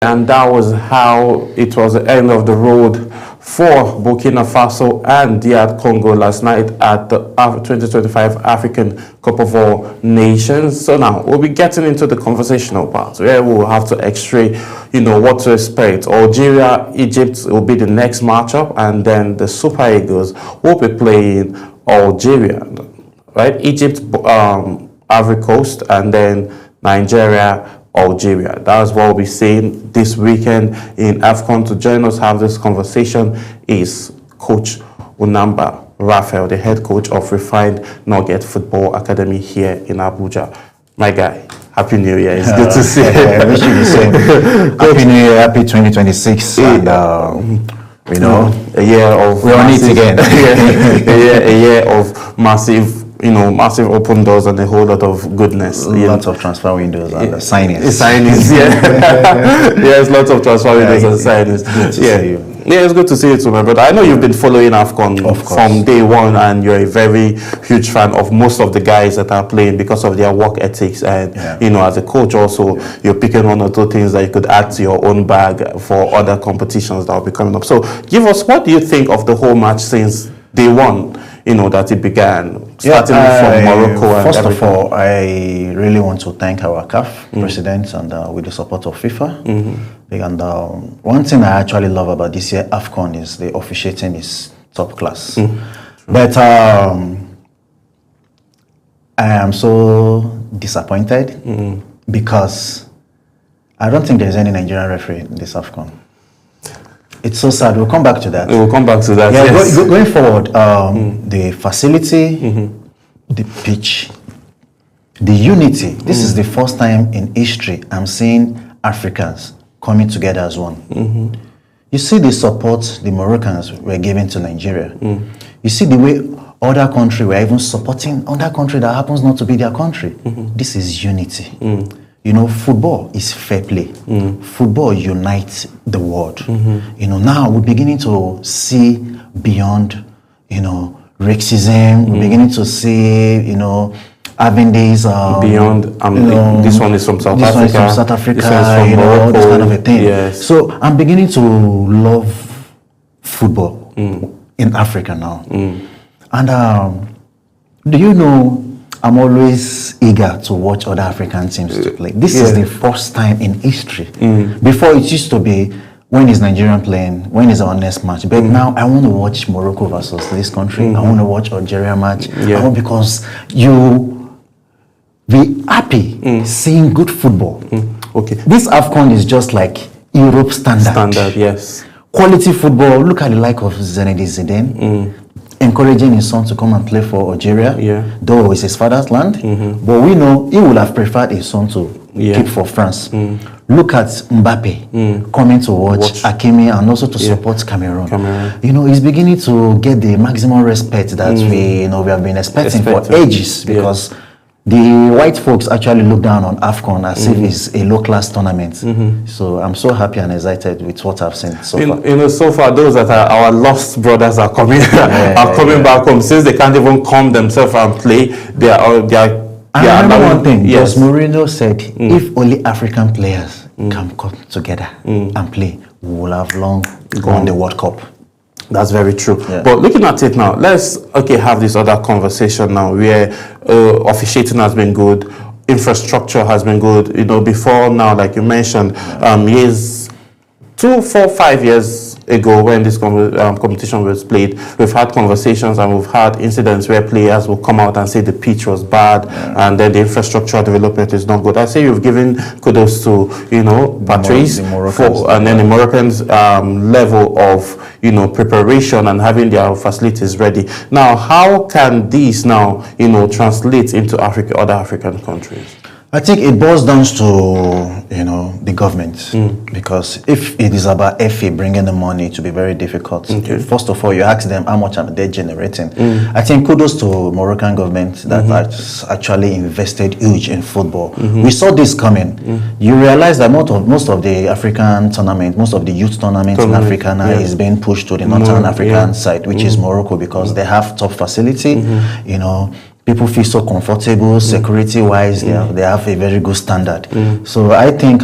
And that was how it was the end of the road for Burkina Faso and DR Congo last night at the 2025 African Cup of All Nations. So now we'll be getting into the conversational part where we'll have to x-ray, what to expect. Algeria, Egypt will be the next matchup, and then the Super Eagles will be playing Algeria, right? Egypt, Ivory Coast, and then Nigeria, Algeria. That's what we'll be seeing this weekend in AFCON. To join us, have this conversation is Coach Unamba Raphael, the head coach of Refined Nugget Football Academy here in Abuja. My guy, Happy New Year. It's good to see you. I wish you the same. Happy New Year, happy 2026. And, a year of we're on it again. a year of massive open doors and a whole lot of goodness. Lots of transfer windows and signings. Signings, yeah. Yes, lots of transfer windows and signings. Good to see you. Yeah, it's good to see you too, my brother. I know you've been following AFCON from day one, and you're a very huge fan of most of the guys that are playing because of their work ethics. And, as a coach also, you're picking one or two things that you could add to your own bag for other competitions that will be coming up. So give us, what do you think of the whole match since day one? That it began, starting from Morocco and first everything. of all, I really want to thank our CAF president and with the support of FIFA. And one thing I actually love about this year AFCON is the officiating is top class. But I am so disappointed because I don't think there's any Nigerian referee in this AFCON. It's so sad. We'll come back to that. We'll come back to that. Yeah, yes. Going forward, the facility, the pitch, the unity. This is the first time in history I'm seeing Africans coming together as one. You see the support the Moroccans were giving to Nigeria. You see the way other countries were even supporting other country that happens not to be their country. This is unity. Football is fair play. Football unites the world. Now we're beginning to see beyond, racism. We're beginning to see, having these beyond. This one is from South Africa. This one is from South Africa. This one is from Morocco. This kind of a thing. Yes. So I'm beginning to love football in Africa now. And do you know? I'm always eager to watch other African teams to play. This is the first time in history. Before it used to be, when is Nigerian playing? When is our next match? But now I want to watch Morocco versus this country. I want to watch Algeria match. I want, because you be happy seeing good football. Okay. This AFCON is just like Europe standard. Standard, yes. Quality football. Look at the like of Zinedine Zidane. Encouraging his son to come and play for Algeria, though it's his father's land. But we know he would have preferred his son to keep for France. Look at Mbappe coming to watch Hakimi and also to support Cameroon. He's beginning to get the maximum respect that we have been expecting for ages, because the white folks actually look down on AFCON as if it's a low-class tournament. So I'm so happy and excited with what I've seen so far. So far, those that are our lost brothers are coming back home. Since they can't even come themselves and play, they are. I remember one thing. Yes, Mourinho said, if only African players can come together and play, we will have long won the World Cup. That's very true. But looking at it now, let's have this other conversation now where officiating has been good, infrastructure has been good. Before now, like you mentioned, years 2, 4, 5 years ago when this competition was played, we've had conversations and we've had incidents where players will come out and say the pitch was bad and then the infrastructure development is not good. I say you've given kudos to, Patrice and then the Moroccans level of, preparation and having their facilities ready. Now, how can these now, translate into other African countries? I think it boils down to, the government, because if it is about FA bringing the money, to be very difficult. First of all, you ask them how much are they generating. I think kudos to Moroccan government that has actually invested huge in football. We saw this coming. You realize that most of the African tournament, most of the youth tournaments in Africa now is being pushed to the Northern African side, which is Morocco, because they have top facility, people feel so comfortable, security-wise, they have a very good standard. So I think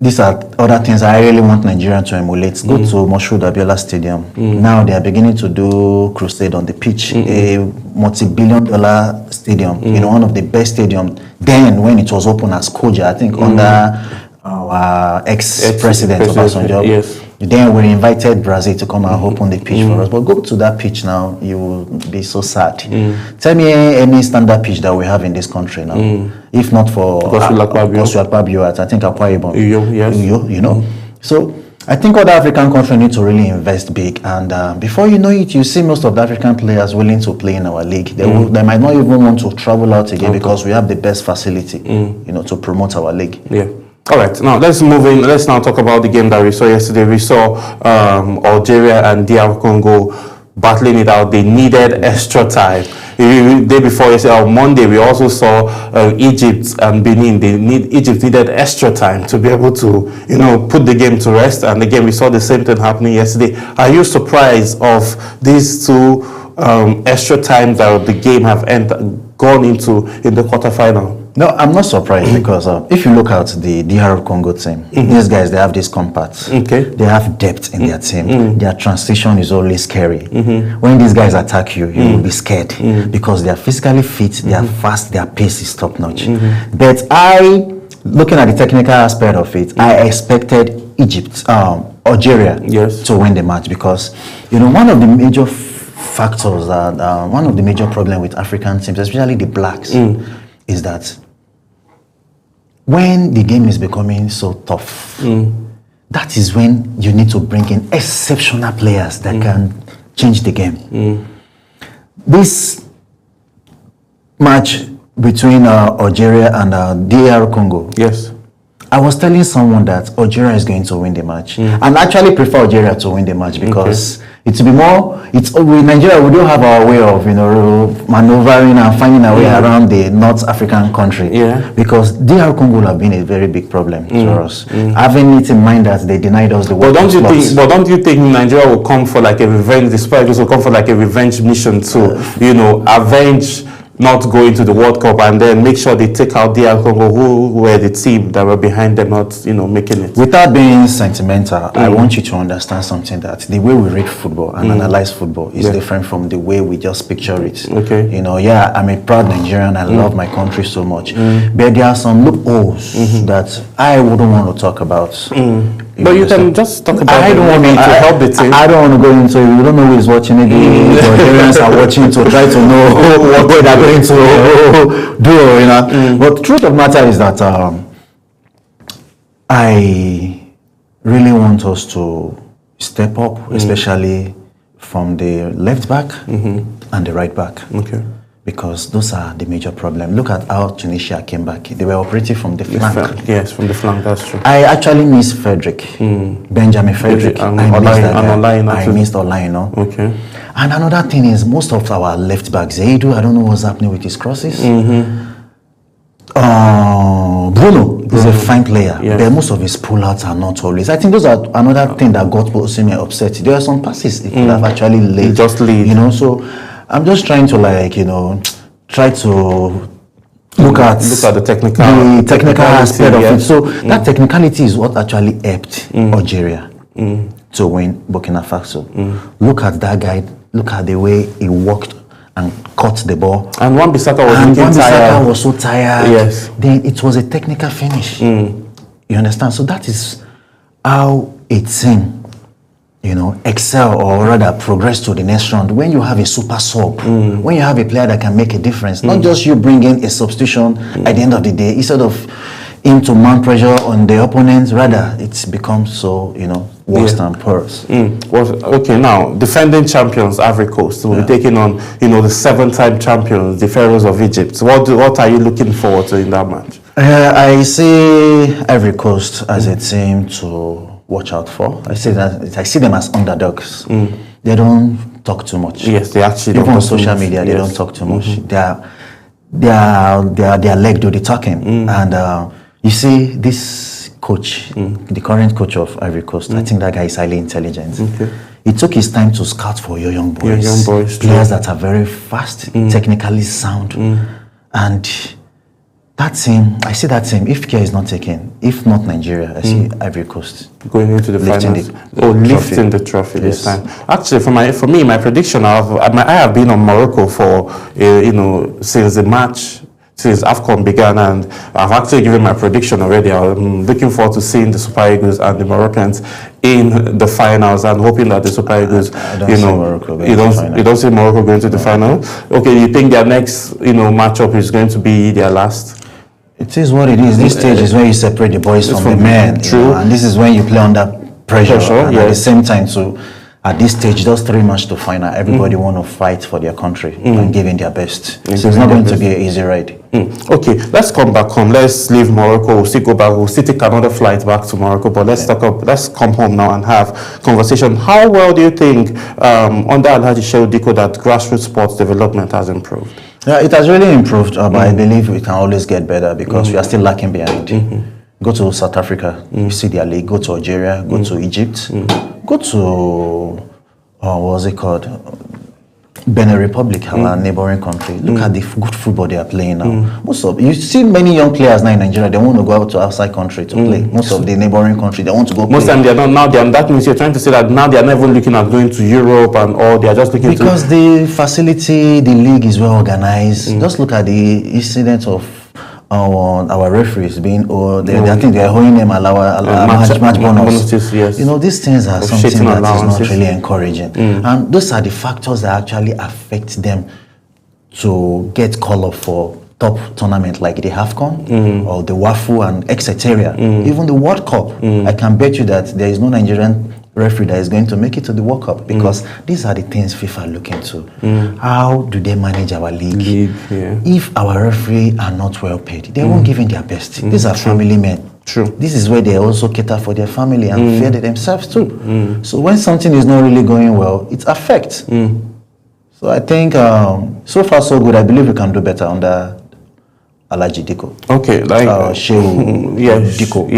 these are other things I really want Nigeria to emulate. Go to Moshood Abiola Stadium. Now they are beginning to do crusade on the pitch, a multi-billion-dollar stadium, one of the best stadiums. Then when it was open as Koja, I think under our ex-president Obasanjo. Yes. Then we invited Brazil to come and open the pitch for us. But go to that pitch now, you will be so sad. Tell me any standard pitch that we have in this country now. If not for Godswill Akpabio at I think Akwa Ibom. Yes. So I think other African countries need to really invest big. And before you know it, you see most of the African players willing to play in our league. They might not even want to travel out again because we have the best facility, to promote our league. Yeah. All right, now let's move in. Let's now talk about the game that we saw yesterday. We saw Algeria and DR Congo battling it out. They needed extra time. The day before, yesterday, on Monday, we also saw Egypt and Benin. Egypt needed extra time to be able to, put the game to rest. And again, we saw the same thing happening yesterday. Are you surprised of these two extra times that the game have gone into in the quarterfinal? No, I'm not surprised because if you look at the DR Congo team, these guys, they have this compact. Okay. They have depth in their team. Their transition is always scary. When these guys attack you, you will be scared because they are physically fit, they are fast, their pace is top notch. But looking at the technical aspect of it, I expected Algeria to win the match because, one of the major factors that, one of the major problems with African teams, especially the blacks, is that when the game is becoming so tough, that is when you need to bring in exceptional players that can change the game. This match between Algeria and DR Congo, yes, I was telling someone that Algeria is going to win the match, and actually prefer Algeria to win the match because it will be more. With Nigeria, we do have our way of maneuvering and finding our way around the North African country. Yeah. Because DR Congo have been a very big problem for us. Having it in mind that they denied us the World Cup slots. But don't you think Nigeria will come for like a revenge? The Spurs will come for like a revenge mission to avenge not going to the World Cup and then make sure they take out DR Congo, who were the team that were behind them not, making it. Without being sentimental, I want you to understand something, that the way we read football and analyze football is different from the way we just picture it. Okay. I'm a proud Nigerian. I love my country so much. But there are some loopholes that I wouldn't want to talk about. But you can just talk about it to help the team. I don't want to go into it. You don't know who is watching. Maybe Nigerians are watching to try to know what they're going to do. But the truth of the matter is that I really want us to step up, especially from the left back and the right back. Okay. Because those are the major problems. Look at how Tunisia came back. They were operating from the flank. Yes, from the flank, that's true. I actually miss Frederick, Benjamin Frederick. I missed Olaino. Okay. And another thing is, most of our left backs, Zaidu, I don't know what's happening with his crosses. Bruno is a fine player, but most of his pullouts are not always. I think those are another thing that got Osimhen upset. There are some passes he could have actually laid. Just lead. So I'm just trying to try to look at the technical aspect of it. So that technicality is what actually helped Algeria to win Burkina Faso. Look at that guy. Look at the way he walked and caught the ball. And Wan-Bissaka was so tired. Yes. Then it was a technical finish. You understand? So that is how a team excel, or rather progress to the next round. When you have a super sub, when you have a player that can make a difference, not just you bring in a substitution at the end of the day, instead of him to mount pressure on the opponent, rather it becomes so, worse than porous. Okay, now, defending champions, Ivory Coast, will be taking on, the 7-time champions, the Pharaohs of Egypt. What are you looking forward to in that match? I see Ivory Coast as a team to watch out for. I see them as underdogs. They don't talk too much. Yes, they actually even on social media, they don't talk too much. Their leg do the talking. And you see this coach, the current coach of Ivory Coast, I think that guy is highly intelligent. He took his time to scout for your young boys, players that are very fast, technically sound, and That team, I see that team, if care is not taken, if not Nigeria, I see Ivory Coast going into the finals. Lifting the trophy this time. Actually, for me, my prediction, I have been on Morocco for, since the match, since AFCON began, and I've actually given my prediction already. I'm looking forward to seeing the Super Eagles and the Moroccans in the finals, and hoping that the Super Eagles, you don't see Morocco going to the final. Okay, you think their next, matchup is going to be their last? It is what it is. This stage is where you separate the boys from the men. True. And this is when you play under pressure. And at the same time, so at this stage, those 3 matches to final, everybody want to fight for their country and give in their best. So it's not going to be an easy ride. Okay, let's come back home. Let's leave Morocco. We'll still go back. We'll still take another flight back to Morocco. But let's come home now and have conversation. How well do you think under Alhaji Shehu Diko that grassroots sports development has improved? Yeah, it has really improved, but I believe we can always get better because we are still lacking behind. Go to South Africa, you see their league. Go to Algeria, go to Egypt, go to, what was it called? Benin Republic, our neighboring country. Look at the good football they are playing now. You see many young players now in Nigeria, they want to go out to outside country to play. Most of the neighboring country, they want to go Most play. time they are not now. That means you're trying to say that now they are not even looking at going to Europe and all. They are just looking because the facility, the league is well organized. Just look at the incident of our referees being, I think they are holding them match bonus. Yes. These things are something that is not really encouraging. And those are the factors that actually affect them to get call up for top tournament like the AFCON or the WAFU and etc. Even the World Cup. I can bet you that there is no Nigerian referee that is going to make it to the World Cup because these are the things FIFA are looking to. How do they manage our league? If our referee are not well paid, they won't give in their best. These are family men. True. This is where they also cater for their family and feed themselves too. So when something is not really going well, it affects. So I think so far so good. I believe we can do better under Alhaji Diko. Okay, like Shehu Diko.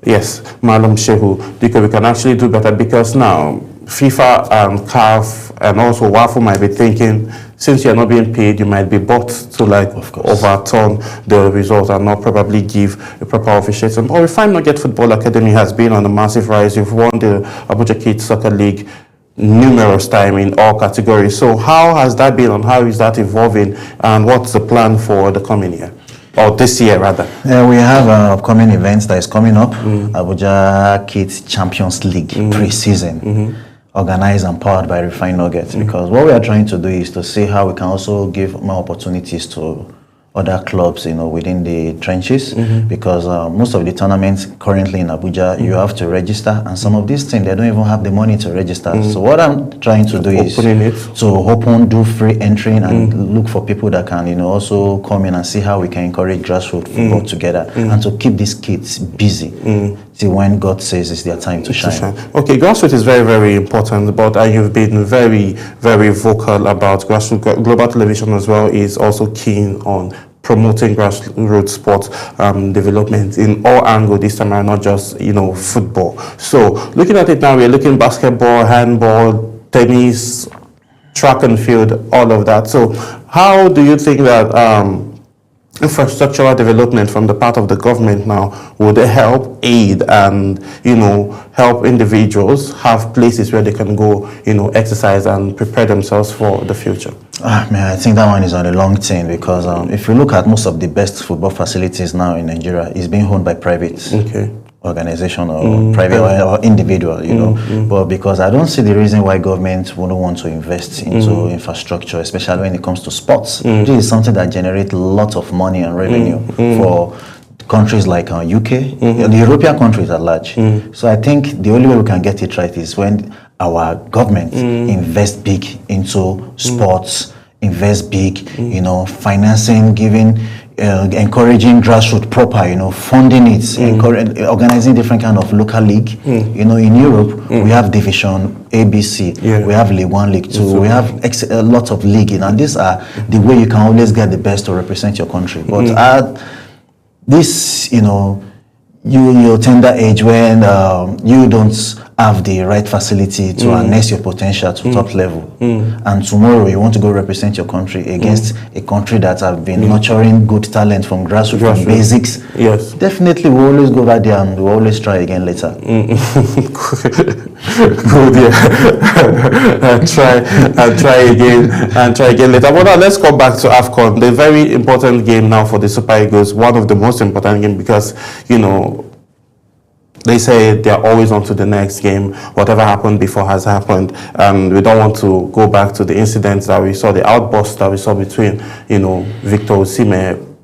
Yes, Malam Shehu Diko, we can actually do better because now FIFA and CAF and also WAFU might be thinking, since you're not being paid, you might be bought to overturn the result and not probably give a proper officiating. Or if I'm not get Football Academy has been on a massive rise. You've won the Abuja Kids Soccer League numerous times in all categories. So how has that been and how is that evolving and what's the plan for the coming year? Or this year, rather. We have upcoming events that is coming up. Abuja Kids Champions League pre-season, organized and powered by Refined Nuggets. Because what we are trying to do is to see how we can also give more opportunities to other clubs, within the trenches. Because most of the tournaments currently in Abuja, you have to register, and some of these teams they don't even have the money to register. So what I'm trying to do is to do free entry and look for people that can, also come in and see how we can encourage grassroots football together and to keep these kids busy till when God says it's their time to shine. Okay, grassroots is very, very important, but you've been very, very vocal about grassroots. Global Television as well is also keen on promoting grassroots sports development in all angles this time around, not just football. So looking at it now, we're looking basketball, handball, tennis, track and field, all of that. So how do you think that infrastructural development from the part of the government now would help aid and help individuals have places where they can go exercise and prepare themselves for the future? I think that one is on a long thing because if you look at most of the best football facilities now in Nigeria, it's being owned by private organization or private or individual, But because I don't see the reason why government wouldn't want to invest into infrastructure, especially when it comes to sports. This is something that generates a lot of money and revenue for countries like UK, the European countries at large. So I think the only way we can get it right is when our government invest big into sports, invest big, financing, giving, encouraging grassroots proper, funding it, organizing different kind of local league. In Europe, we have Division ABC, we have League 1, League 2, we have a lot of league, and these are the way you can always get the best to represent your country. But your tender age when you don't have the right facility to harness your potential to top level. And tomorrow you want to go represent your country against a country that have been nurturing good talent from grassroots, from basics. Yes. Definitely we always go back there and we always try again later. Good, yeah. and try again later. But now let's come back to AFCON, the very important game now for the Super Eagles, one of the most important games because, you know, they say they're always on to the next game. Whatever happened before has happened. And we don't want to go back to the incidents that we saw, the outburst that we saw between, you know, Victor Osimhen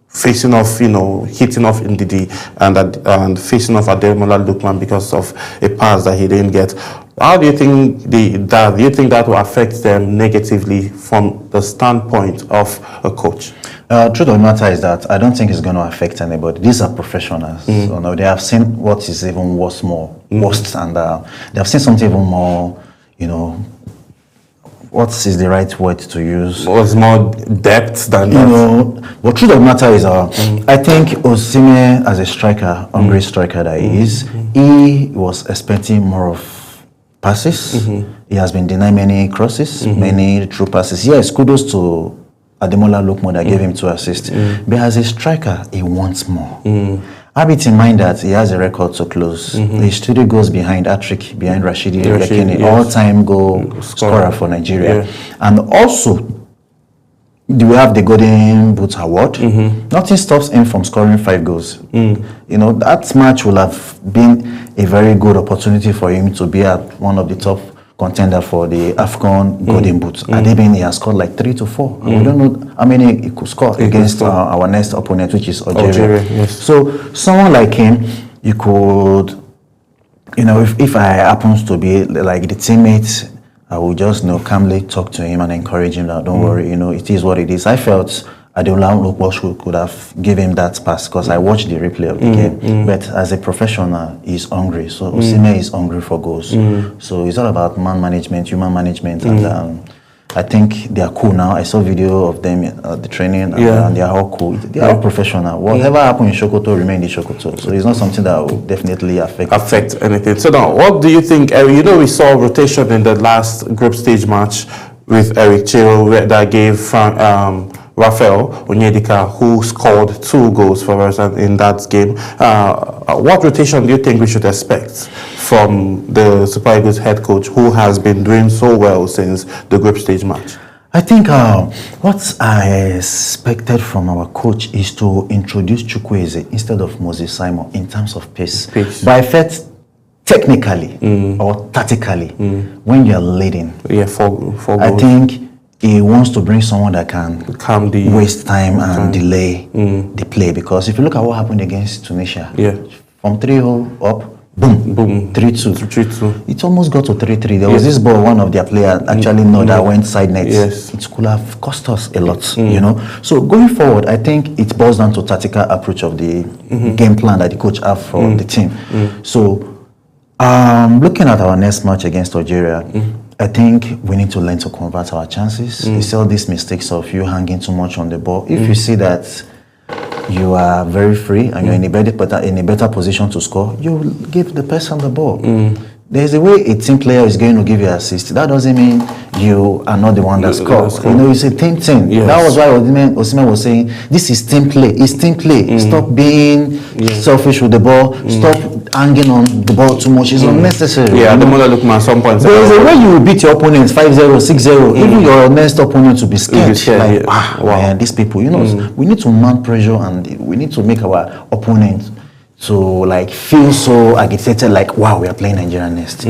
facing off, you know, hitting off Ndidi and facing off Ademola Lookman because of a pass that he didn't get. How do you think do you think that will affect them negatively from the standpoint of a coach? Truth of the matter is that I don't think it's going to affect anybody. These are professionals. So now they have seen what is even worse, and they have seen something even more, you know, what is the right word to use? Was more depth than you that. know. But truth of the matter is, I think Osimhen as a striker, hungry striker that he is, he was expecting more of passes. He has been denying many crosses, many true passes. Yes, kudos to Ademola Lookman that gave him 2 assists. But as a striker, he wants more. Have it in mind that he has a record to close. He still goes behind hat-trick, behind Rashidi Yekini, all-time goal scorer for Nigeria. And also, do we have the Golden Boot Award? Nothing stops him from scoring 5 goals. You know, that match will have been a very good opportunity for him to be at one of the top contender for the AFCON Golden Boot. Adebin, he has scored like 3 to 4. And we don't know how many he could score against our next opponent, which is Algeria. So someone like him, you could, you know, if I happens to be like the teammates, I will just, you know, calmly talk to him and encourage him that don't worry, you know, it is what it is. I felt Ademola Lookman could have given him that pass because I watched the replay of the game. But as a professional, he's hungry. So Osimhen is hungry for goals. So it's all about man management, human management, and I think they are cool now. I saw video of them at the training, and they are all cool. They are all professional. Whatever happened in Sokoto remained in Sokoto. So it's not something that will definitely affect anything. So now, what do you think? You know, we saw rotation in the last group stage match with Eric Chiro that gave Raphael Onyedika, who scored 2 goals for us in that game. What rotation do you think we should expect from the Super Eagles head coach, who has been doing so well since the group stage match? I think what I expected from our coach is to introduce Chukwueze instead of Moses Simon in terms of pace. But I felt technically or tactically, when you're leading, four goals. I think he wants to bring someone that can waste time and delay the play. Because if you look at what happened against Tunisia, from 3-0 up, boom, 3-2. It almost got to 3-3. There was this ball, one of their players actually know that went side net. It could have cost us a lot, you know. So going forward, I think it boils down to tactical approach of the game plan that the coach have for the team. So looking at our next match against Algeria, I think we need to learn to convert our chances. We see all these mistakes of you hanging too much on the ball. If you see that you are very free and you're in a better position to score, you give the person the ball. There's a way a team player is going to give you assist. That doesn't mean you are not the one that scores. You know, it's a team thing. That was why Osimhen was saying, this is team play. It's team play. Stop being selfish with the ball. Stop hanging on the ball too much. It's unnecessary. Ademola Lookman at some point. There's a way you will beat your opponents 5-0, 6-0. Even your next opponent will be scared. Like, man, these people, you know, we need to mount pressure and we need to make our opponent to like feel so agitated, like wow, we are playing Nigeria next.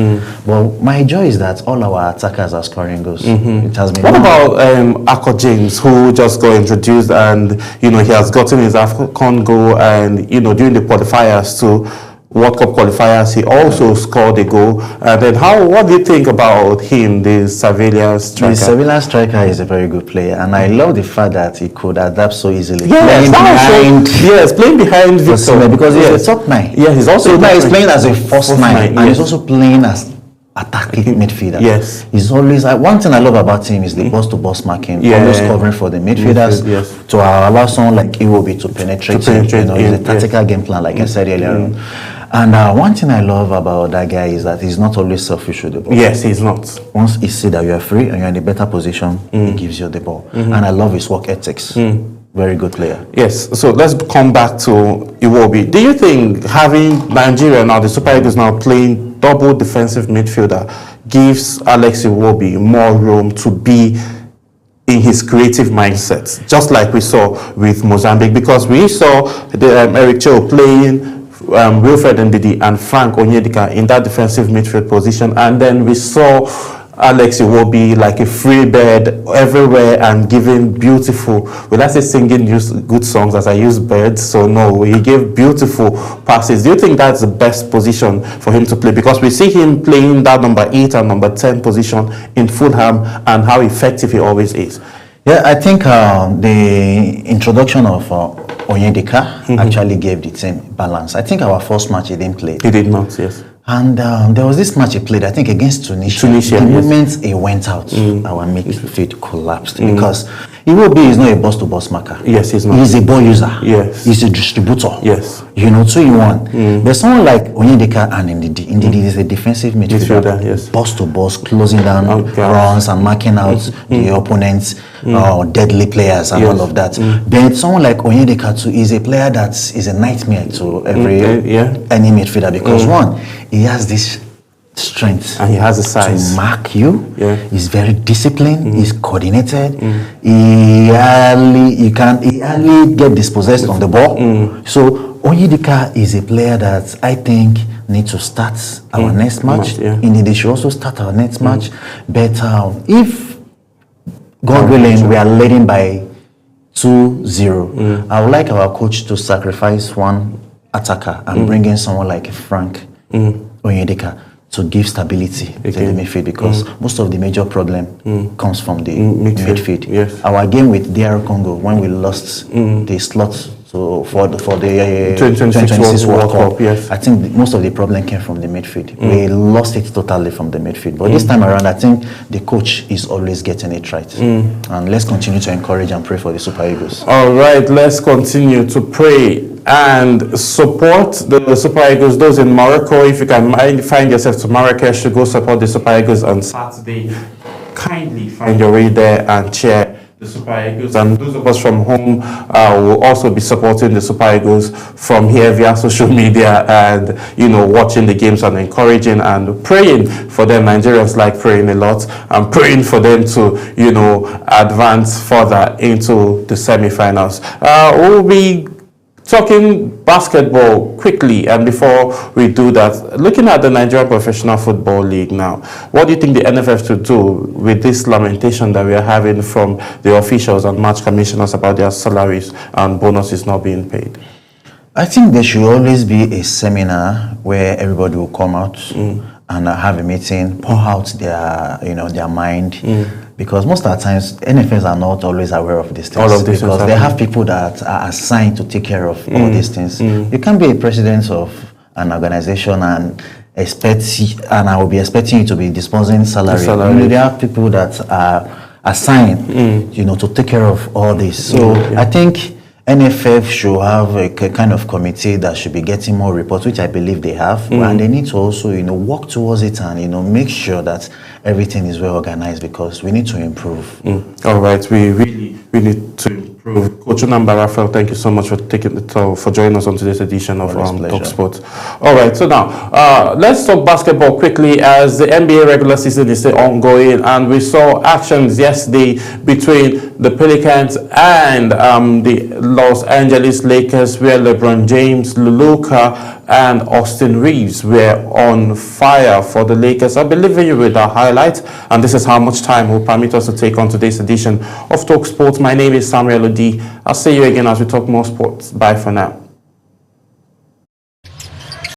But my joy is that all our attackers are scoring goals. It has been. What about Akko James, who just got introduced, and you know he has gotten his AFCON goal, and you know during the qualifiers too, World Cup qualifiers, he also scored a goal. And then what do you think about him, the Sevilla striker? The Sevilla striker is a very good player, and I love the fact that he could adapt so easily. Playing behind Victor, because he's a top 9. Yeah, he's also he's playing as a first 9, and he's also playing as attacking midfielder. He's always one thing I love about him is the boss-to-boss marking, always covering for the midfielders to allow someone like Iwobi to penetrate. You know, it's a tactical game plan, like I said earlier on. And one thing I love about that guy is that he's not always selfish with the ball. Yes, he's not. Once he sees that you are free and you're in a better position, he gives you the ball. And I love his work ethics. Very good player. Yes, so let's come back to Iwobi. Do you think having Nigeria now, the Super Eagles now playing double defensive midfielder, gives Alex Iwobi more room to be in his creative mindset, just like we saw with Mozambique? Because we saw Eric Cho playing Wilfred Ndidi and Frank Onyedika in that defensive midfield position, and then we saw Alex Iwobi like a free bird everywhere and giving beautiful, well, I say singing good songs as I use birds, so no, he gave beautiful passes. Do you think that's the best position for him to play? Because we see him playing that number 8 and number 10 position in Fulham and how effective he always is. Yeah, I think the introduction of Onyedika actually gave the team balance. I think our first match he didn't play. He did not, yes. And there was this match he played, I think, against Tunisia. The yes. moment he went out, our midfield collapsed because Iwobi is not a boss-to-boss marker. Yes, he's not. He's a ball user. Yes. He's a distributor. Yes. You know, 2-in-1. There's someone like Onyedika and Ndidi. Ndidi is a defensive midfielder. Yes. Boss-to-boss, closing down runs and marking out the opponents, deadly players and all of that. Then someone like Onyedika too is a player that is a nightmare to any midfielder because one, he has this strength and he has the size to mark you. He's very disciplined. He's coordinated. He hardly get dispossessed on the ball. So Onyedika is a player that I think needs to start our next match. Indeed, they should also start our next match. But if God willing, we are leading by 2-0, I would like our coach to sacrifice one attacker and bring in someone like Frank Onyedika to give stability to the midfield because most of the major problem comes from the midfield. Yes. Our game with DR Congo, when we lost the slot for the 2026 World Cup, yes. I think most of the problem came from the midfield. We lost it totally from the midfield. But this time around, I think the coach is always getting it right. And let's continue to encourage and pray for the Super Eagles. All right, let's continue to pray and support the Super Eagles. Those in Morocco, if you can find yourself to Marrakesh to go support the Super Eagles on Saturday, kindly find your way there and cheer the Super Eagles. And those of us from home will also be supporting the Super Eagles from here via social media and, you know, watching the games and encouraging and praying for them. Nigerians like praying a lot and praying for them to, you know, advance further into the semi-finals. We'll be talking basketball quickly, and before we do that, looking at the Nigerian Professional Football League now, what do you think the NFF should do with this lamentation that we are having from the officials and match commissioners about their salaries and bonuses not being paid? I think there should always be a seminar where everybody will come out and have a meeting, pour out their, their mind. Because most of the times, NFLs are not always aware of these things. All of this because they have people that are assigned to take care of all these things. You can't be a president of an organization and I will be expecting you to be disposing salary. There are people that are assigned, to take care of all this. So I think NFF should have a kind of committee that should be getting more reports, which I believe they have, and they need to also, work towards it and, make sure that everything is well organized because we need to improve. All right, we really need to improve. Coach Unamba Raphael, thank you so much for taking the time for joining us on today's edition of Talk Sports. All right, so now let's talk basketball quickly as the NBA regular season is still ongoing, and we saw actions yesterday between the Pelicans and the Los Angeles Lakers, where LeBron James, Luka, and Austin Reeves were on fire for the Lakers. I'll be leaving you with our highlights, and this is how much time will permit us to take on today's edition of Talk Sports. My name is Samuel Odi. I'll see you again as we talk more sports. Bye for now.